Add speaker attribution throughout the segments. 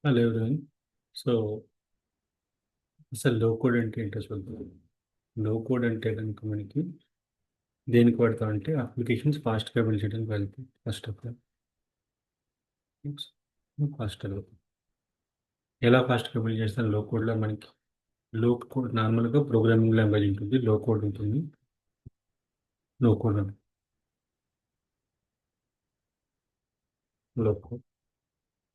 Speaker 1: Hello everyone. So అసలు లో code అంటే ఏంటో చూద్దాం. లో కోడ్ అంటే కనుక మనకి దేనికి వాడతామంటే అప్లికేషన్స్ ఫాస్ట్గా బిల్డ్ చేయడానికి వెళ్తాం. ఫస్ట్ ఆఫ్ ఆల్ ఫాస్ట్గా ఎలా ఫాస్ట్గా బిల్డ్ చేస్తాం లో కోడ్లో మనకి లో కోడ్ నార్మల్గా ప్రోగ్రామింగ్ లాంగ్వేజ్ ఉంటుంది, లో కోడ్ ఉంటుంది, లో కోడ్ లో కోడ్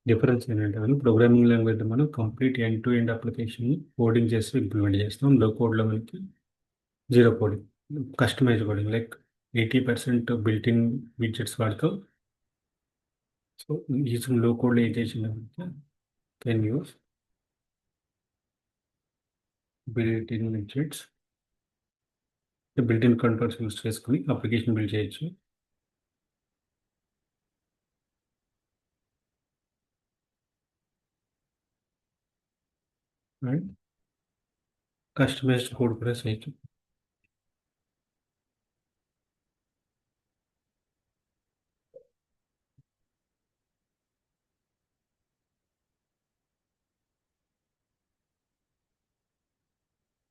Speaker 1: డిఫరెన్స్ ఏంటంటే మనం ప్రోగ్రామింగ్ లాంగ్వేజ్లో మనం complete end to end application coding చేసి ఇంప్లిమెంట్ చేస్తాం. లో కోడ్లో మనకి zero coding, customise coding, like 80% built in widgets వాడతాం. సో using low code ఏం చేసిందంటే can use built in widgets, built in controls use చేసుకుని అప్లికేషన్ బిల్డ్ చేయొచ్చు. And customised code కూడా చేయొచ్చు.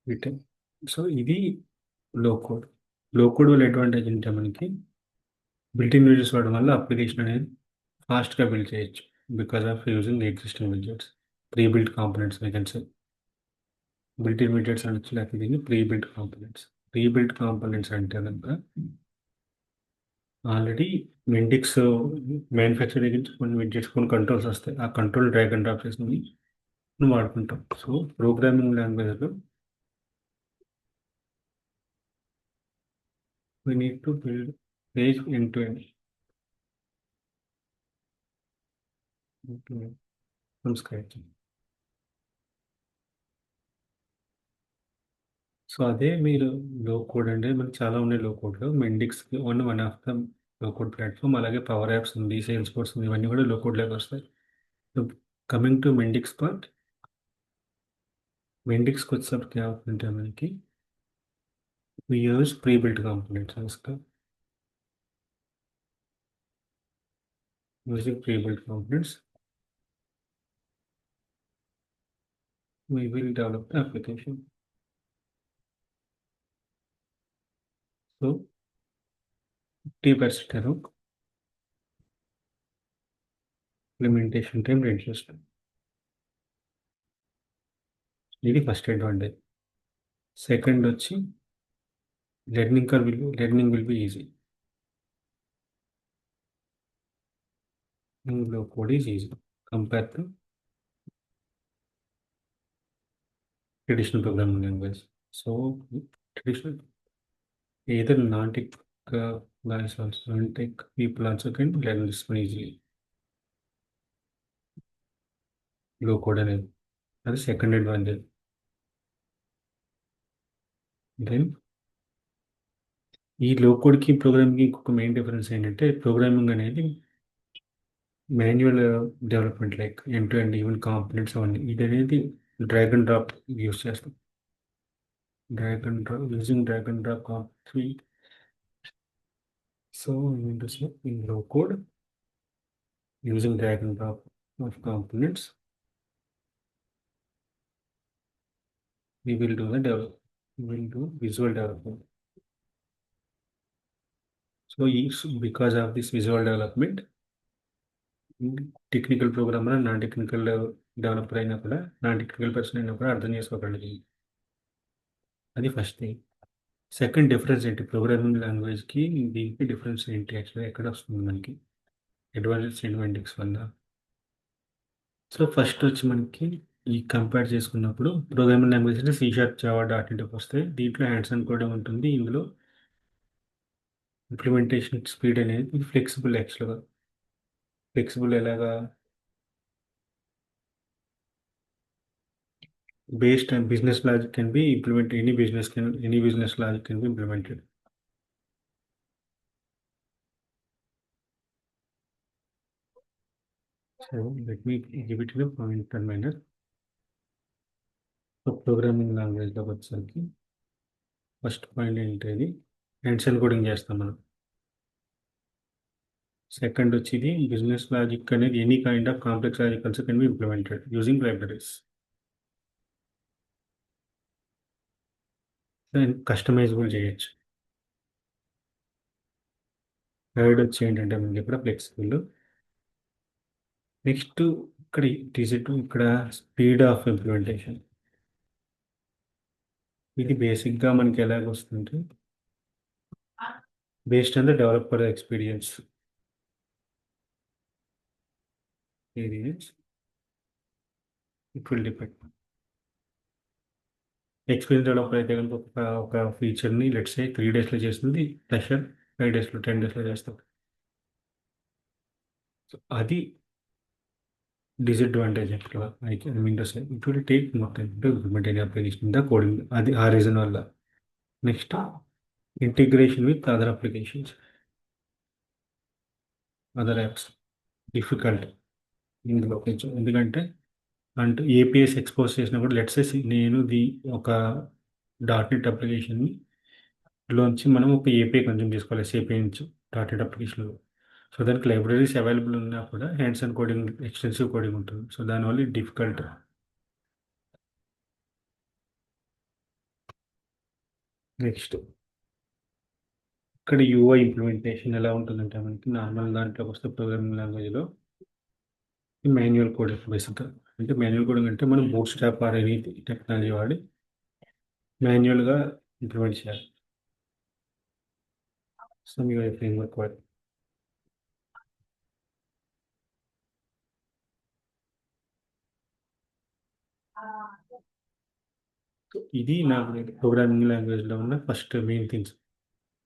Speaker 1: వీటి సో ఇది లో కోడ్. లో కోడ్ వల్ల అడ్వాంటేజ్ అంటే మనకి బిల్ట్ ఇన్ విడ్జెట్స్ వాడడం వల్ల అప్లికేషన్ అనేది ఫాస్ట్గా బిల్డ్ చేయొచ్చు because of using existing widgets, pre built components. We can say built in widgets అనొచ్చు, లేకపోతే దీన్ని pre built components. Pre built components అంటే కనుక ఆల్రెడీ మెండిక్స్ మ్యానుఫ్యాక్చర్ నుంచి కొన్ని విడ్జెట్స్, కొన్ని కంట్రోల్స్ వస్తాయి. ఆ కంట్రోల్ డ్రాగ్ అండ్ డ్రాప్ చేసి నువ్వు వాడుకుంటాం. సో ప్రోగ్రామింగ్ లాంగ్వేజ్లో we need to build page end to end from scratch. So అదే మీరు లో కోడ్ అంటే మనకి చాలా ఉన్నాయి. లో కోడ్లో మెండిక్స్ one of the low code platform, అలాగే పవర్ యాప్స్ ఉంది, సేల్స్ ఫోర్స్ ఉంది, ఇవన్నీ కూడా లో కోడ్లోకి వస్తాయి. సో కమింగ్ టు మెండిక్స్ పార్ట్, మెండిక్స్కి వచ్చేసరికి ఏమవుతుందంటే మనకి we use pre-built components. Using pre-built components we will develop the application. So T% error implementation time reduced. ఇది ఫస్ట్ అడ్వాంటేజ్. సెకండ్ వచ్చి లెర్నింగ్ విల్ బి ఈజీ. లో code is easy compare to traditional programming language. So traditional either non-tech guys also, non-tech people also can learn this one easily. లో code అనేది అది second advantage. Then ఈ లో కోడ్కి ప్రోగ్రామింగ్కి ఇంకొక main difference ఏంటంటే programming అనేది manual development, like end to end even components అవన్నీ. ఇది అనేది డ్రాగ్ అండ్ డ్రాప్ యూస్ చేస్తాం. Drag and drop using drag and drop components. So in low code using drag and drop of components we will do visual development. So because of this visual development, technical programmer non technical developer అయినా కూడా, non technical person అయినా కూడా అర్థం చేసుకోగలిగి. అది first thing. Second difference ఏంటి programming లాంగ్వేజ్కి దీనికి difference ఏంటి, యాక్చువల్గా ఎక్కడ వస్తుంది మనకి అడ్వాంటేజ్ వల్ల. సో ఫస్ట్ వచ్చి మనకి ఈ కంపేర్ చేసుకున్నప్పుడు ప్రోగ్రామింగ్ లాంగ్వేజ్ అంటే C# జావా .NET వస్తాయి. దీంట్లో హ్యాండ్స్ ఆన్ కూడా ఉంటుంది. ఇందులో ఇంప్లిమెంటేషన్ స్పీడ్ అనేది ఇది ఫ్లెక్సిబుల్. యాక్చువల్గా ఫ్లెక్సిబుల్ ఎలాగా, based on business logic can be implemented, any business logic can be implemented. So let me give it in a pointer manner. So programming లాంగ్వేజ్లో వచ్చేసరికి ఫస్ట్ పాయింట్ ఏంటి, హ్యాండ్స్ ఆన్ కోడింగ్ చేస్తాం మనం. Second వచ్చేది business logic అనేది any kind of complex logicals can be implemented using libraries. Customisable చేయొచ్చు. Third వచ్చి ఏంటంటే మనకి ఇక్కడ ఫ్లెక్సిబుల్. నెక్స్ట్ ఇక్కడ ఇక్కడ స్పీడ్ ఆఫ్ ఇంప్లిమెంటేషన్. ఇది బేసిక్గా మనకి ఎలాగ వస్తుంటే based on the developer experience. It will depend. Experience developer అయితే కనుక ఒక ఫీచర్ని లెట్స్ సే 3 డేస్లో చేస్తుంది, ఫ్రెషర్ 5 డేస్లో 10 డేస్లో చేస్తారు. సో అది డిసడ్వాంటేజ్ అట్లా I mean to say it will take more time to implement any application the coding. అది ఆ రీజన్ వల్ల. Next integration with other applications, other apps difficult ఇందులో కొంచెం. ఎందుకంటే అంటూ ఏపీఎస్ ఎక్స్పోజ్ చేసినప్పుడు లెట్స్ సే నేను ఒక డాట్ నెట్ అప్లికేషన్ని లోంచి మనం ఒక ఏపీఐ కన్జ్యూమ్ చేసుకోవాలి ఎస్ఏపీ నుంచి డాట్ నెట్ అప్లికేషన్లో. సో దానికి లైబ్రరీస్ అవైలబుల్ ఉన్నా కూడా hands on coding, extensive coding ఉంటుంది. సో దానివల్ల డిఫికల్ట్. నెక్స్ట్ ఇక్కడ యూఐ ఇంప్లిమెంటేషన్ ఎలా ఉంటుందంటే మనకి నార్మల్ దాంట్లోకి వస్తే ప్రోగ్రామింగ్ లాంగ్వేజ్లో మాన్యువల్ కోడింగ్ బేసిక్గా. అంటే మాన్యువల్ కోడింగ్ అంటే మనం boot strap or any technology వాడి మాన్యువల్గా ఇంప్లిమెంట్ చేయాలి. సో మీకు ఫ్రేమ్వర్క్ వాడి ఇది నాకు ప్రోగ్రామింగ్ లాంగ్వేజ్లో ఉన్న ఫస్ట్ మెయిన్ థింగ్స్.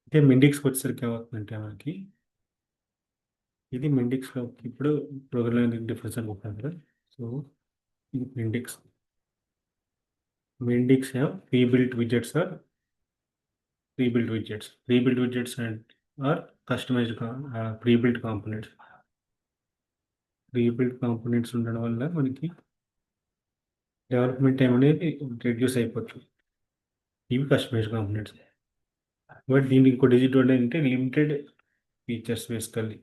Speaker 1: అంటే మెండిక్స్కి వచ్చేసరికి ఏమవుతుందంటే మనకి ఇది మెండిక్స్లో ఇప్పుడు ప్రోగ్రామింగ్ డిఫరెన్స్ అనుకుంటాను కదా. సో ఇది మెండిక్స్ have pre-built widgets and are customized pre-built components. Pre-built components ఉండడం వల్ల మనకి డెవలప్మెంట్ టైం అనేది రెడ్యూస్ అయిపోతుంది. ఇవి కస్టమైజ్డ్ కాంపోనెంట్స్. బట్ దీనికి ఇంకో డిజిటల్ అంటే లిమిటెడ్ ఫీచర్స్ బేసికల్లీ.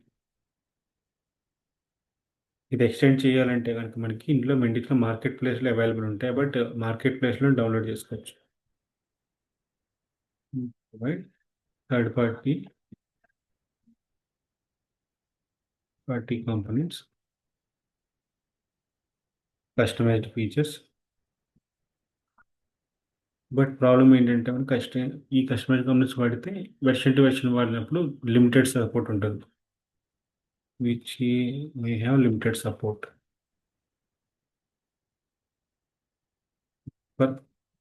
Speaker 1: ఇది ఎక్స్టెండ్ చేయాలంటే కనుక మనకి ఇంట్లో మెండిక్స్లో మార్కెట్ ప్లేస్లో అవైలబుల్ ఉంటాయి. బట్ మార్కెట్ ప్లేస్లో డౌన్లోడ్ చేసుకోవచ్చు. Third party components, customised features. But problem ఏంటంటే మనకి ఈ కస్టమైజ్డ్ కాంపోనెంట్స్ వాడితే వెర్షన్ టు వెర్షన్ వాడినప్పుడు లిమిటెడ్ సపోర్ట్ ఉంటుంది. Which may have limited support for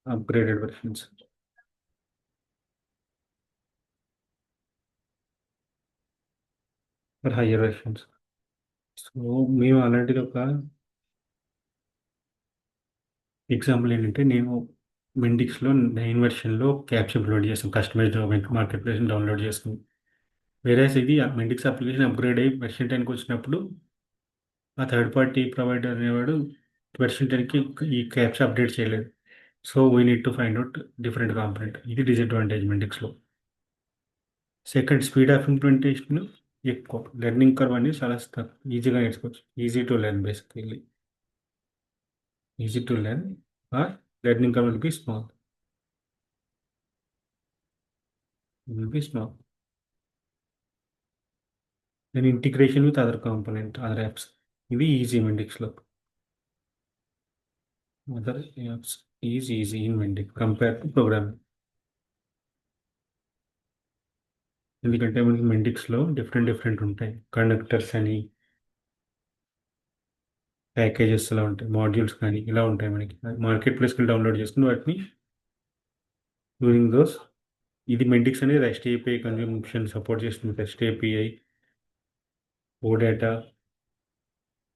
Speaker 1: upgraded versions. For higher versions. So మేము అలాంటిది ఒక ఎగ్జాంపుల్ ఏంటంటే నేను మెండిక్స్లో 9 వెర్షన్లో క్యాప్స్ అప్లోడ్ చేస్తాను, కస్టమైజ్డ్ మార్కెట్ ప్లేస్ డౌన్లోడ్ చేసుకుని. వేరేస్ ఇది మెండిక్స్ అప్లికేషన్ అప్గ్రేడ్ అయ్యి వెర్షన్ 10కి వచ్చినప్పుడు ఆ థర్డ్ పార్టీ ప్రొవైడర్ అనేవాడు వెర్షన్ 10కి ఈ క్యాప్స్ అప్డేట్ చేయలేదు. So we need to find out different component. ఇది డిసడ్వాంటేజ్ మెండిక్స్లో. సెకండ్ స్పీడ్ ఆఫ్ ఇంప్లిమెంటేషన్ ఎక్కువ. లెర్నింగ్ కర్వ్ అనేది చాలా ఈజీగా నేర్చుకోవచ్చు. Easy to learn basically. Easy to learn or learning curve will be small. Then integration with other component, other apps. ఇవి easy మెండిక్స్లో. Other apps is easy in Mendix compare to programming. ఎందుకంటే మనకి మెండిక్స్లో different ఉంటాయి. Conductors అని, packages ఇలా ఉంటాయి, modules కానీ ఇలా ఉంటాయి. మనకి మార్కెట్ ప్లేస్కి డౌన్లోడ్ చేసుకుని వాటిని యూజింగ్ దోస్. ఇది మెండిక్స్ అనేది రెస్ట్ ఏపీఐ కన్జంప్షన్ సపోర్ట్ చేస్తుంది. రెస్ట్ ఏపీఐ, ఓడాటా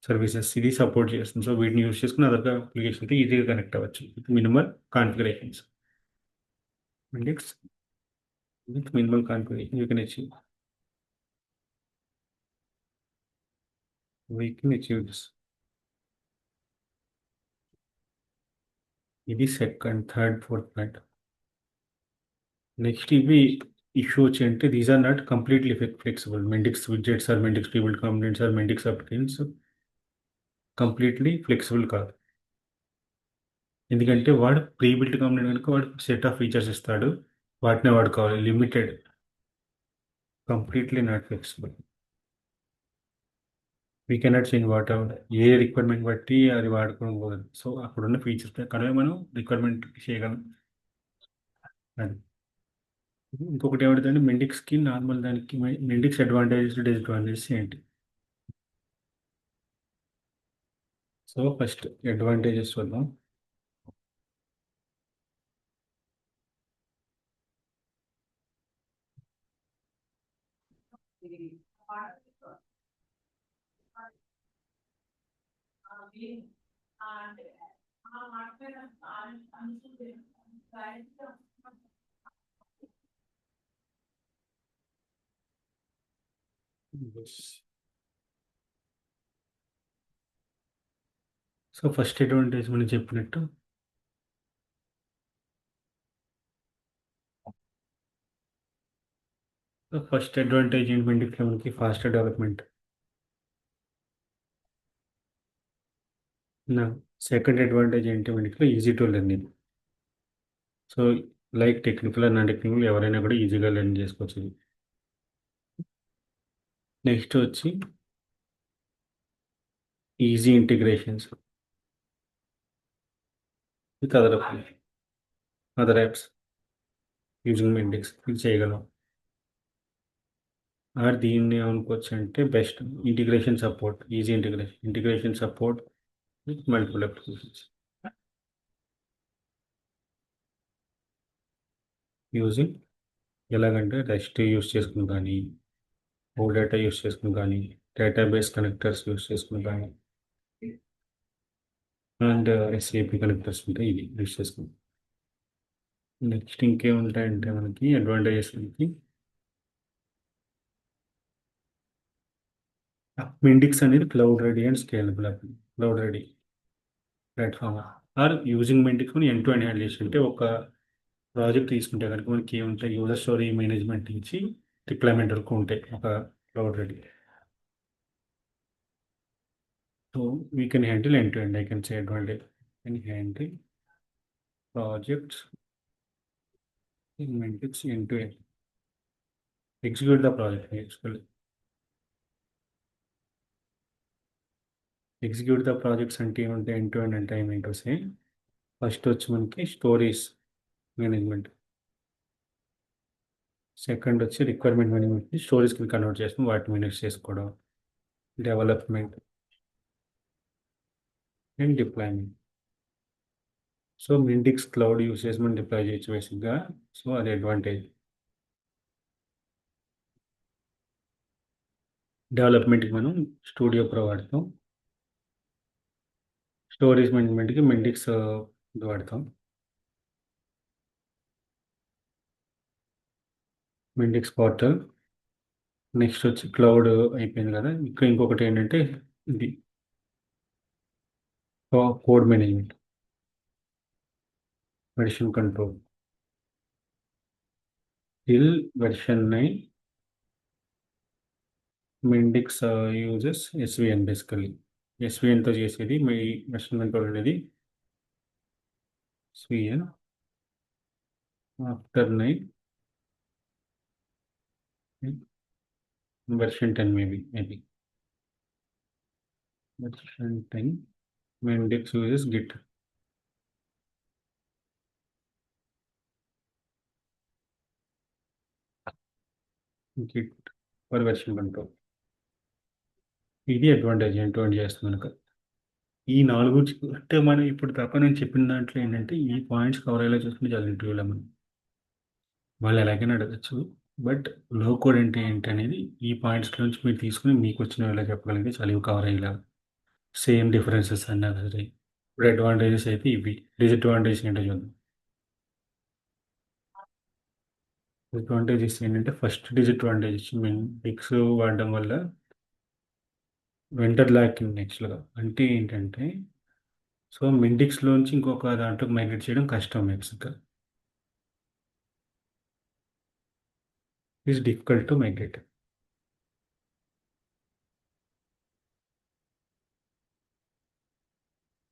Speaker 1: సర్వీసెస్ ఇది సపోర్ట్ చేస్తుంది. సో వీటిని యూజ్ చేసుకుని అదర్ అప్లికేషన్కి ఈజీగా కనెక్ట్ అవ్వచ్చు with minimal configurations. Mendix with minimal configuration you can achieve. We can achieve this. ఇది second, third, fourth point. Next ఇవి ఇష్యూ వచ్చి అంటే these are not completely flexible. Mendix widgets or Mendix prebuilt components or Mendix applications completely flexible కాదు. ఎందుకంటే వాడు ప్రీబిల్డ్ component కనుక వాడు set of features ఇస్తాడు, వాటినే వాడుకోవాలి. Limited, completely not flexible. We cannot change what ever A requirement బట్టి అది వాడుకోవడం పోదు. సో అక్కడున్న ఫీచర్స్ కనుక మనం రిక్వైర్మెంట్ చేయగలం. అది ఇంకొకటి ఏమిటంటే మెండిక్స్కి నార్మల్ దానికి మెండిక్స్ అడ్వాంటేజెస్ డిసడ్వాంటేజెస్ ఏంటి? సో ఫస్ట్ అడ్వాంటేజెస్ చూద్దాం. సో ఫస్ట్ అడ్వాంటేజ్ మనం చెప్పినట్టు ఫస్ట్ అడ్వాంటేజ్ ఏంటి మెండిక్స్లో మనకి ఫాస్ట్ డెవలప్మెంట్. నా సెకండ్ అడ్వాంటేజ్ ఏంటి మెండిక్స్లో easy to learning. So like technical non technical ఎవరైనా కూడా ఈజీగా లెర్న్ చేసుకోవచ్చు. నెక్స్ట్ వచ్చి easy integrations with other apps using Mendix ఇది చేయగలం. ఆర్ దీన్ని ఏమనుకోవచ్చు అంటే best integration support, easy integration support with multiple applications using. ఎలాగంటే రెస్ట్ యూస్ చేసుకుని కానీ, డేటా యూస్ చేసుకుని కానీ, డేటాబేస్ కనెక్టర్స్ యూస్ చేసుకుని కానీ, అండ్ ఎస్ఏపి కనెక్టర్స్ ఉంటాయి, ఇది యూస్ చేసుకుని. నెక్స్ట్ ఇంకేముంటాయంటే మనకి అడ్వాంటేజెస్ మనకి మెండిక్స్ అనేది cloud ready and scalable. Cloud ready platform or using Mendix end to end handle చేసి అంటే ఒక ప్రాజెక్ట్ తీసుకుంటే కనుక మనకి ఏముంటాయి యూజర్ స్టోరీ మేనేజ్మెంట్ నుంచి డిప్లాయ్మెంట్ వరకు ఉంటాయి ఒక cloud ready. So we can handle end to end. I can say advantage can handle projects in Mendix end to end. Execute the project నేర్చుకోవాలి. ఎగ్జిక్యూట్ ద ప్రాజెక్ట్స్ అంటే ఏముంటాయి end to end అంటే ఏమేంటో సే. First వచ్చి మనకి stories management, second వచ్చి requirement management, స్టోరీస్కి convert చేసుకుని వాటిని మేనేజ్ చేసుకోవడం, development and deployment. So Mendix cloud use చేసి మనం డిప్లాయ్ చేయొచ్చు బేసిక్గా. సో అది అడ్వాంటేజ్. డెవలప్మెంట్కి మనం స్టూడియో ప్రో వాడతాం, స్టోరేజ్ మేనేజ్మెంట్కి మెండిక్స్ వాడతాం. Mendix portal. నెక్స్ట్ వచ్చి క్లౌడ్ అయిపోయింది కదా, ఇక్కడ ఇంకొకటి ఏంటంటే ఇది code management, version control. Till version 9 Mendix uses SVN. Basically ఎస్విఎన్తో చేసేది మీ వెర్షన్ కంట్రోల్ అనేది SVN. After 9 version 10 maybe version 10 Mendix uses git for version control. ఇది అడ్వాంటేజ్ ఎండ్ చేస్తుంది కనుక. ఈ 4 అంటే మనం ఇప్పుడు తప్ప నేను చెప్పిన దాంట్లో ఏంటంటే ఈ పాయింట్స్ కవర్ అయ్యేలా చూసుకుంటే చాలా ఇంటర్వ్యూలో మనం వాళ్ళు ఎలాగైనా అడగచ్చు. బట్ లో కోడ్ అంటే ఏంటి అనేది ఈ పాయింట్స్ నుంచి మీరు తీసుకుని మీకు వచ్చిన ఎలా చెప్పగలిగితే చాలా కవర్ అయ్యేలా. సేమ్ డిఫరెన్సెస్ అన్నా సరే. ఇప్పుడు అడ్వాంటేజెస్ అయితే ఇవి. డిసడ్వాంటేజెస్ ఏంటో చూద్దాం. డిసడ్వాంటేజెస్ ఏంటంటే ఫస్ట్ డిసడ్వాంటేజెస్ మిక్స్ వాడడం వల్ల వెండర్ లాకింగ్ యాక్చువల్గా అంటే ఏంటంటే సో మెండిక్స్లోంచి ఇంకొక దాంట్లో మైగ్రేట్ చేయడం కష్టం యాక్చువల్గా. is difficult to migrate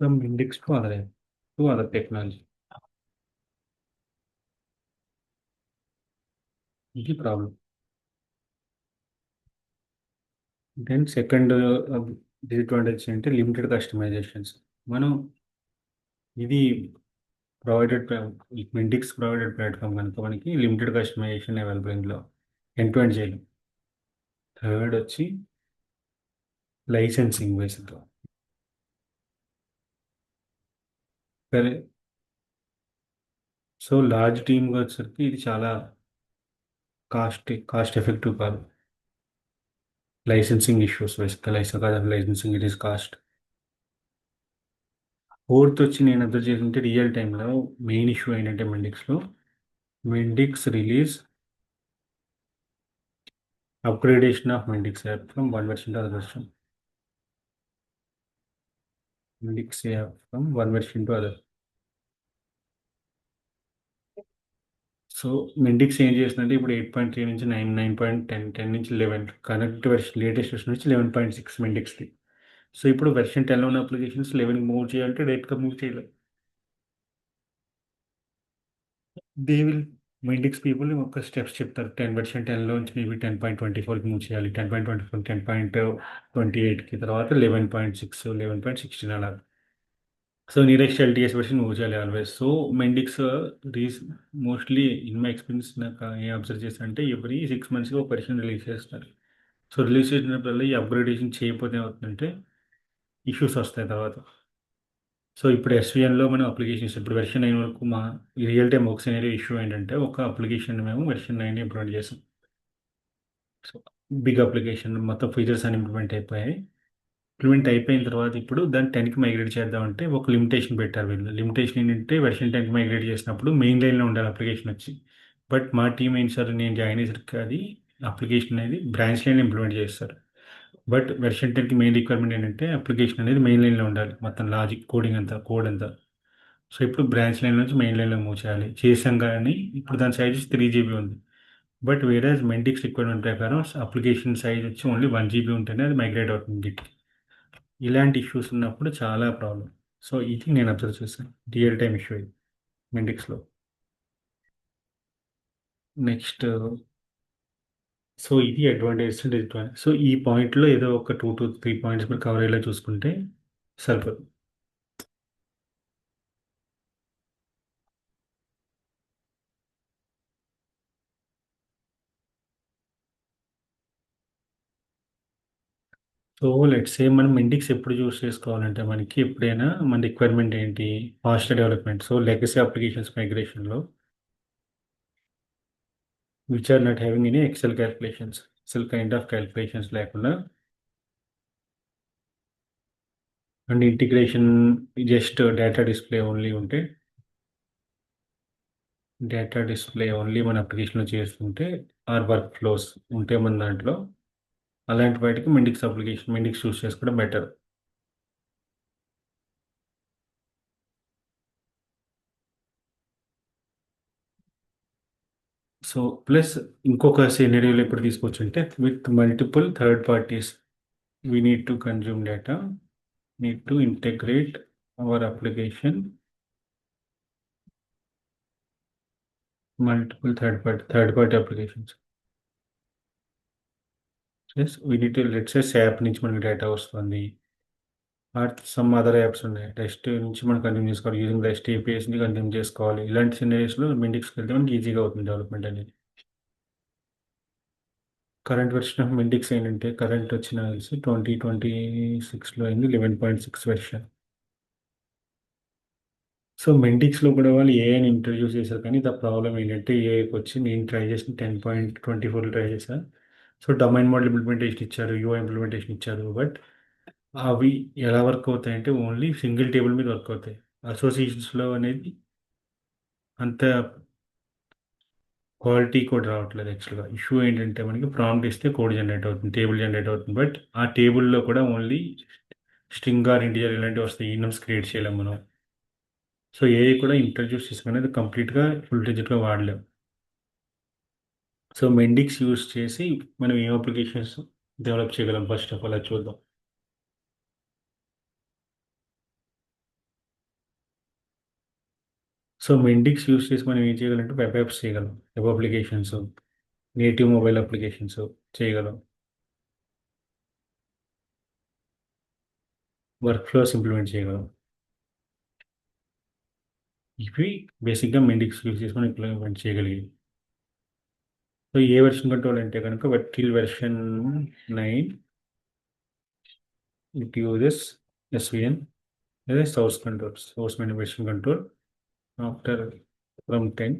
Speaker 1: from Mendix to other technology. ఇది ప్రాబ్లం. దెన్ సెకండ్ డిసడ్వాంటేజ్ అంటే లిమిటెడ్ కస్టమైజేషన్స్. మనం ఇది ప్రొవైడెడ్ మెంటిక్స్ ప్రొవైడెడ్ ప్లాట్ఫామ్ కనుక మనకి లిమిటెడ్ కస్టమైజేషన్ అవైలబుల్ ఇందులో ఎండ్ టు ఎండ్ చేయలేం. థర్డ్ వచ్చి లైసెన్సింగ్ బేసిక్గా. సరే, సో లార్జ్ టీమ్గా వచ్చేసరికి ఇది చాలా కాస్ట్ ఎఫెక్టివ్ కాదు. లైసెన్సింగ్ ఇష్యూస్ బేసిక్గా licensing it is cost. Fourth వచ్చి నేను అబ్జర్వ్ చేసింటే రియల్ టైంలో మెయిన్ ఇష్యూ ఏంటంటే Mendix release upgradation of Mendix app from one version to other version. మెండిక్స్ app from one version to other. So Mendix ఏం చేస్తుందంటే ఇప్పుడు 8.3 నుంచి 9.10, 10 నుంచి 11 కనెక్ట్ వెర్షన్ లేటెస్ట్ వెర్షన్ నుంచి 11.6 మెండిక్స్ది. సో ఇప్పుడు వెర్షన్ 10లో ఉన్న అప్లికేషన్స్ 11 మూవ్ చేయాలంటే డైరెక్ట్గా మూవ్ చేయలేదు. దే విల్ మెండిక్స్ పీపుల్ ఒక స్టెప్స్ చెప్తారు. వెర్షన్ 10లో నుంచి మేబీ 10.24కి మూవ్ చేయాలి, 10.24, 10.28కి, తర్వాత 11.6, 11.16 అలా. So nearest LTS version move చేయాలి always. So Mendix mostly in my experience నాకు ఏం అబ్జర్వ్ చేస్తాను అంటే ఎవ్రీ 6 monthsకి ఒక వెర్షన్ రిలీజ్ చేస్తారు. సో రిలీజ్ చేసినప్పుడల్లా ఈ అప్గ్రేడేషన్ చేయకపోతే ఏమవుతుందంటే ఇష్యూస్ వస్తాయి తర్వాత. సో ఇప్పుడు ఎస్విఎన్లో మనం అప్లికేషన్స్ ఇప్పుడు వెర్షన్ 9 వరకు మా రియల్ టైం ఒక సినారియో ఇష్యూ ఏంటంటే ఒక అప్లికేషన్ మేము వెర్షన్ 9 ఇంప్లిమెంట్ చేసాం. సో బిగ్ అప్లికేషన్ మొత్తం ఫీచర్స్ అని ఇంప్లిమెంట్ అయిపోయాయి. ఇంప్లిమెంట్ అయిపోయిన తర్వాత ఇప్పుడు దాన్ని 10కి మైగ్రేట్ చేద్దామంటే ఒక లిమిటేషన్ పెట్టారు వీళ్ళు. లిమిటేషన్ ఏంటంటే వెర్షన్ 10కి మైగ్రేట్ చేసినప్పుడు మెయిన్ లైన్లో ఉండాలి అప్లికేషన్ వచ్చి. బట్ మా టీం ఏంటి సార్, నేను జాయిన్ అయ్యేసరికి అది అప్లికేషన్ అనేది బ్రాంచ్ లైన్ ఇంప్లిమెంట్ చేస్తారు. బట్ వెర్షన్ 10కి మెయిన్ రిక్వైర్మెంట్ ఏంటంటే అప్లికేషన్ అనేది మెయిన్ లైన్లో ఉండాలి, మొత్తం లాజిక్ కోడ్ అంతా. సో ఇప్పుడు బ్రాంచ్ లైన్ నుంచి మెయిన్ లైన్లో మూవ్ చేయాలి. చేసాం కానీ ఇప్పుడు దాని సైజ్ 3 GB ఉంది. బట్ వేరే మెంటిక్స్ రిక్వైర్మెంట్ ప్రకారం అప్లికేషన్ సైజ్ వచ్చి ఓన్లీ 1 GB ఉంటేనే అది మైగ్రేట్ అవుతుంది గిట్కి. ఇలాంటి ఇష్యూస్ ఉన్నప్పుడు చాలా ప్రాబ్లం. సో ఇది నేను అబ్జర్వ్ చేశాను రియల్ టైమ్ ఇష్యూ ఇది మెంటిక్స్లో. నెక్స్ట్, సో ఇది అడ్వాంటేజ్ డిసడ్వాంటేజ్. సో ఈ పాయింట్లో ఏదో ఒక 2 to 3 పాయింట్స్ మీరు కవర్ అయ్యేలా చూసుకుంటే సరిపోతుంది. సో లెట్స్ సే మనం మెంటిక్స్ ఎప్పుడు చూస్ చేసుకోవాలంటే మనకి ఎప్పుడైనా మన రిక్వైర్మెంట్ ఏంటి, fast development. So legacy applications మైగ్రేషన్లో which are not having any Excel kind of calculations లేకుండా and integration just data display only మన అప్లికేషన్లో చేస్తుంటే ఆర్ వర్క్ ఫ్లోస్ ఉంటే మన దాంట్లో అలాంటి వాటికి మెండిక్స్ చూస్ చేసుకోవడం బెటర్. సో ప్లస్ ఇంకొక సినరీలో ఇప్పుడు తీసుకొచ్చుంటే with multiple third parties we need to consume data, need to integrate our application multiple third party applications. As we need to let's say app నుంచి మనకి డేటా వస్తుంది, ఆర్ సమ్ అదర్ యాప్స్ ఉన్నాయి, REST నుంచి మనం consume చేసుకోవాలి, using rest ఏపీఎస్ని consume చేసుకోవాలి. ఇలాంటి సినరీస్లో మెండిక్స్కి వెళ్తే మనకి ఈజీగా అవుతుంది డెవలప్మెంట్ అనేది. కరెంట్ వెర్షన్ ఆఫ్ మెండిక్స్ ఏంటంటే కరెంట్ వచ్చిన 2026లో అయింది 11.6 వెర్షన్. సో మెండిక్స్లో కూడా వాళ్ళు ఏఐని ఇంట్రడ్యూస్ చేశారు కానీ ద ప్రాబ్లం ఏంటంటే ఏఐకి వచ్చి నేను ట్రై చేసిన 10.24 ట్రై చేశాను. సో డొమైన్ మోడల్ ఇంప్లిమెంటేషన్ ఇచ్చారు, యూఐ ఇంప్లిమెంటేషన్ ఇచ్చారు. బట్ అవి ఎలా వర్క్ అవుతాయంటే ఓన్లీ సింగిల్ టేబుల్ మీద వర్క్ అవుతాయి. అసోసియేషన్స్లో అనేది అంత క్వాలిటీ కోడ్ రావట్లేదు. యాక్చువల్గా ఇష్యూ ఏంటంటే మనకి ప్రాంప్ట్ ఇస్తే కోడ్ జనరేట్ అవుతుంది, టేబుల్ జనరేట్ అవుతుంది. బట్ ఆ టేబుల్లో కూడా ఓన్లీ స్ట్రింగ్ ఆర్ ఇంటిజర్ ఇలాంటివి వస్తాయి, ఈనమ్స్ క్రియేట్ చేయలేం మనం. సో ఏఐ కూడా ఇంట్రడ్యూస్ చేసుకునేది కంప్లీట్గా ఫుల్ డిజిట్గా వాడలేం. సో మెండిక్స్ యూస్ చేసి మనం ఏం అప్లికేషన్స్ డెవలప్ చేయగలం ఫస్ట్ ఆఫ్ ఆల్ అది చూద్దాం. సో మెండిక్స్ యూస్ చేసి మనం ఏం చేయగలంటే వెబ్ యాప్స్ చేయగలం, web applications, native mobile applications చేయగలం, వర్క్ ఫ్లోస్ ఇంప్లిమెంట్ చేయగలం. ఇవి బేసిక్గా మెండిక్స్ యూస్ చేసి మనం ఇంప్లిమెంట్ చేయగలిగి. సో ఏ వెర్షన్ కంట్రోల్ అంటే కనుక till version 9 it uses SVN లేదా source control, source version control. After from 10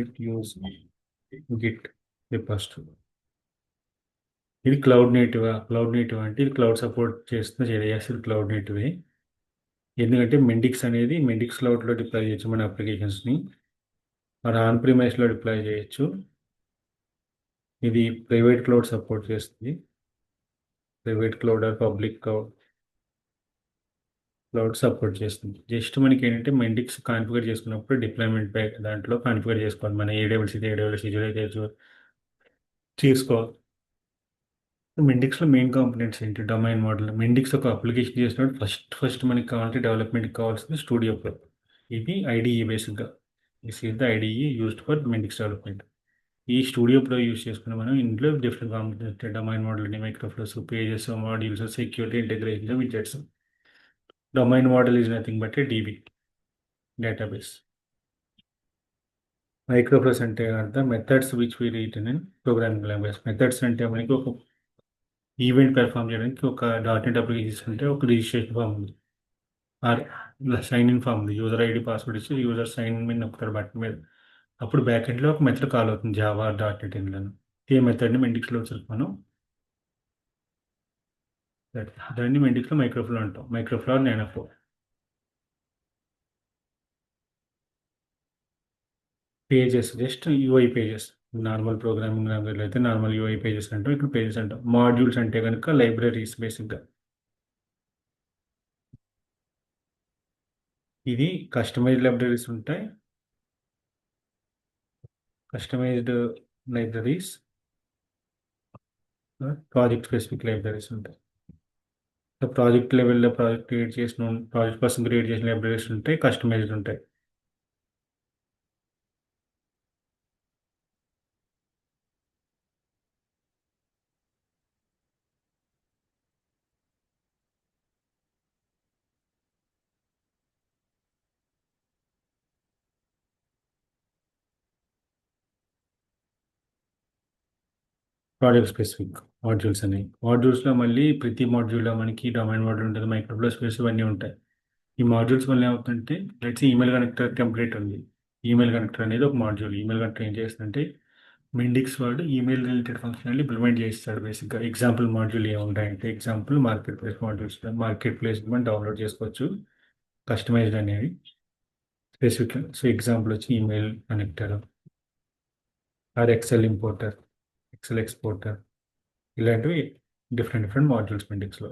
Speaker 1: it use Git repository. ఇది క్లౌడ్ నేటివ్ అంటే ఇది క్లౌడ్ సపోర్ట్ చేస్తున్న చేయాల్సి క్లౌడ్ నేటివ్. ఎందుకంటే మెండిక్స్ అనేది మెండిక్స్ క్లౌడ్లో డిప్లాయ్ చేయొచ్చు మన అప్లికేషన్స్ని, మరి ఆన్ ప్రిమైస్లో డిప్లాయ్ చేయొచ్చు. ఇది ప్రైవేట్ క్లౌడ్ సపోర్ట్ చేస్తుంది, private cloud or public cloud support చేస్తుంది. జస్ట్ మనకి ఏంటంటే మెండిక్స్ కాన్ఫిగర్ చేసుకున్నప్పుడు డిప్లాయ్మెంట్ ప్యాక్ దాంట్లో కాన్ఫిగర్ చేసుకోవాలి, మన ఏడబ్ల్యూసీ చేసుకోవాలి. మెండిక్స్లో మెయిన్ కాంపోనెంట్స్ ఏంటి? Domain model. మెండిక్స్ ఒక అప్లికేషన్ చేసినప్పుడు ఫస్ట్ మనకి కావాలంటే డెవలప్మెంట్కి కావాల్సింది స్టూడియో ప్రో. ఇది ఐడిఈ బేసిక్గా. This is the IDE used for Mendix development. ఈ స్టూడియో ప్రో యూస్ చేసుకుని మనం ఇందులో different components, domain model, microflows, pages, modules, security, integration, widgets. Domain model is nothing but a DB database. Microflows అంటే అర్థం methods which we written in programming language. Methods అంటే మనకి ఒక event perform చేయడానికి ఒక డాట్ నెట్ అప్లికేషన్ అంటే ఒక registration form ఉంది, ఆర్ సైన్ ఇన్ ఫామ్ ఉంది. యూజర్ ఐడి పాస్వర్డ్ ఇచ్చి యూజర్ సైన్ ఇన్ నొక్కుతారు బటన్ మీద. అప్పుడు బ్యాక్ ఎండ్లో ఒక మెథడ్ కాల్ అవుతుంది జావా డాట్ నెట్ ఇన్లను. ఈ మెథడ్ని మెండిక్స్లో మనం దాన్ని మెండిక్స్లో మైక్రోఫ్లో అంటాం. Microflow nanoflow. Pages just UI pages. Normal programming లాంగ్వేజ్లో అయితే నార్మల్ యూఐ పేజెస్ అంటాం, ఇక్కడ పేజెస్ అంటాం. మాడ్యూల్స్ అంటే కనుక లైబ్రరీస్ బేసిక్గా. ఇది కస్టమైజ్డ్ లైబ్రరీస్ ఉంటాయి, customised libraries, project specific libraries ఉంటాయి. ప్రాజెక్ట్ లెవెల్లో ప్రాజెక్ట్ కోసం క్రియేట్ చేసిన లైబ్రరీస్ ఉంటాయి, కస్టమైజ్డ్ ఉంటాయి. ప్రాజెక్ట్ స్పెసిఫిక్ మాడ్యూల్స్ అనేవి. మాడ్యూల్స్లో మళ్ళీ ప్రతి మాడ్యూల్లో మనకి డొమైన్ మోడల్ ఉంటుంది, మైక్రోఫ్లో స్పేస్ ఇవన్నీ ఉంటాయి. ఈ మాడ్యూల్స్ వల్ల ఏమవుతుందంటే లెట్స్ ఈమెయిల్ కనెక్టర్ టెంప్లెట్ ఉంది. ఈమెయిల్ కనెక్టర్ అనేది ఒక మాడ్యూల్. ఈమెయిల్ కనెక్టర్ ఏం చేస్తుందంటే మెండిక్స్ వాడు ఈమెయిల్ రిలేటెడ్ ఫంక్షనల్ ఇంప్లిమెంట్ చేస్తాడు బేసిక్గా. ఎగ్జాంపుల్ మాడ్యూల్ ఏముంటాయంటే example marketplace modules. Marketplace మనం డౌన్లోడ్ చేసుకోవచ్చు కస్టమైజ్డ్ అనేవి స్పెసిఫిక్. సో ఎగ్జాంపుల్ వచ్చి email connector or Excel importer, Excel exporter, ఇలాంటివి డిఫరెంట్ మాడ్యూల్స్ మెండిక్స్లో.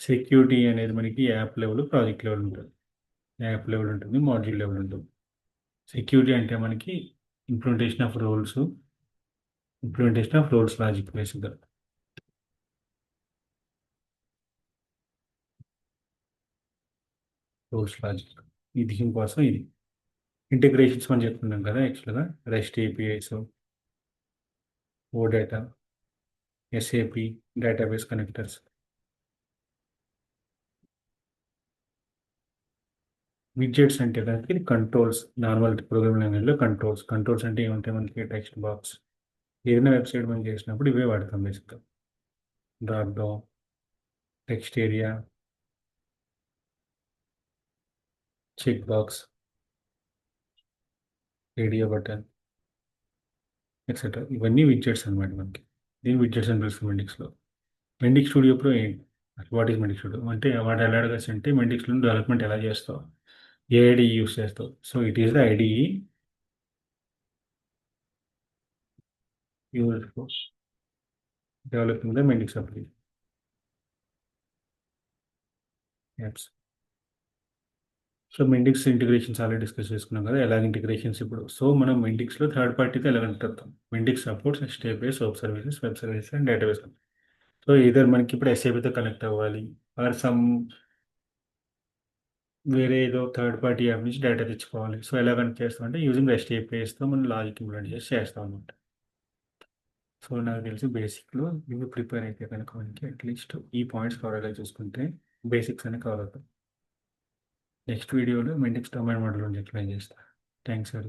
Speaker 1: సెక్యూరిటీ అనేది మనకి యాప్ లెవెల్, ప్రాజెక్ట్ లెవెల్ ఉంటుంది. యాప్ లెవెల్ ఉంటుంది, మాడ్యూల్ లెవెల్ ఉంటుంది. సెక్యూరిటీ అంటే మనకి ఇంప్లిమెంటేషన్ ఆఫ్ రోల్స్ లాజిక్ బేసిక్గా. రోల్స్ లాజిక్ ఇది దీనికోసం ఇది ఇంటిగ్రేషన్స్ మనం చెప్తున్నాం కదా. యాక్చువల్గా REST APIs, OData, SAP, database connectors. Widgets అంటే కనుక ఇది కంట్రోల్స్. నార్మల్ ప్రోగ్రామింగ్ లాంగ్వేజ్లో కంట్రోల్స్ అంటే ఏమంటాయి మనకి టెక్స్ట్ బాక్స్. ఏదైనా వెబ్సైట్ మనం చేసినప్పుడు ఇవే వాడతాం బేసిక్గా. Drop down, text area, check box, radio button, etcetera. ఇవన్నీ విడ్జెట్స్ అనమాట మనకి. దీని విడ్జెట్స్ అని పిలుస్తాం మెండిక్స్లో. మెండిక్ స్టూడియో ప్రో ఏంటి? వాట్ ఈస్ మెండిక్ స్టూడియో అంటే వాడు ఎలా అడగచ్చు అంటే మెండిక్స్లో డెవలప్మెంట్ ఎలా చేస్తావు, ఏ ఐడి యూస్ చేస్తావు. So it is the IDE used for developing the Mendix application apps. So Mendix integrations already discuss చేసుకున్నాం కదా, ఎలాగ ఇంటిగ్రేషన్స్ ఇప్పుడు. సో మనం మెండిక్స్లో థర్డ్ పార్టీతో ఎలా కలుపుతాం. Mendix supports SAP, SOAP services, web services and database. So either మనకి ఇప్పుడు ఎస్ఏపితో కనెక్ట్ అవ్వాలి, ఆర్ సమ్ వేరే ఏదో థర్డ్ పార్టీ యాప్ నుంచి డేటా తెచ్చుకోవాలి. సో ఎలా కనెక్ట్ చేస్తాం అంటే యూజింగ్ రెస్ట్ ఏపీఐస్తో మనం లాజిక్ ఇంప్లిమెంట్ చేసి చేస్తాం అనమాట. సో నాకు తెలిసి బేసిక్లో ఇవి ప్రిపేర్ అయితే కనుక మనకి అట్లీస్ట్ ఈ పాయింట్స్ కవర్ అయ్యేలా చూసుకుంటే బేసిక్స్ అని కవర్ అవుతాయి. నెక్స్ట్ వీడియోలో మెండిక్స్ డొమైన్ మోడల్ గురించి ఎక్స్ప్లెయిన్ చేస్తాను. Thanks for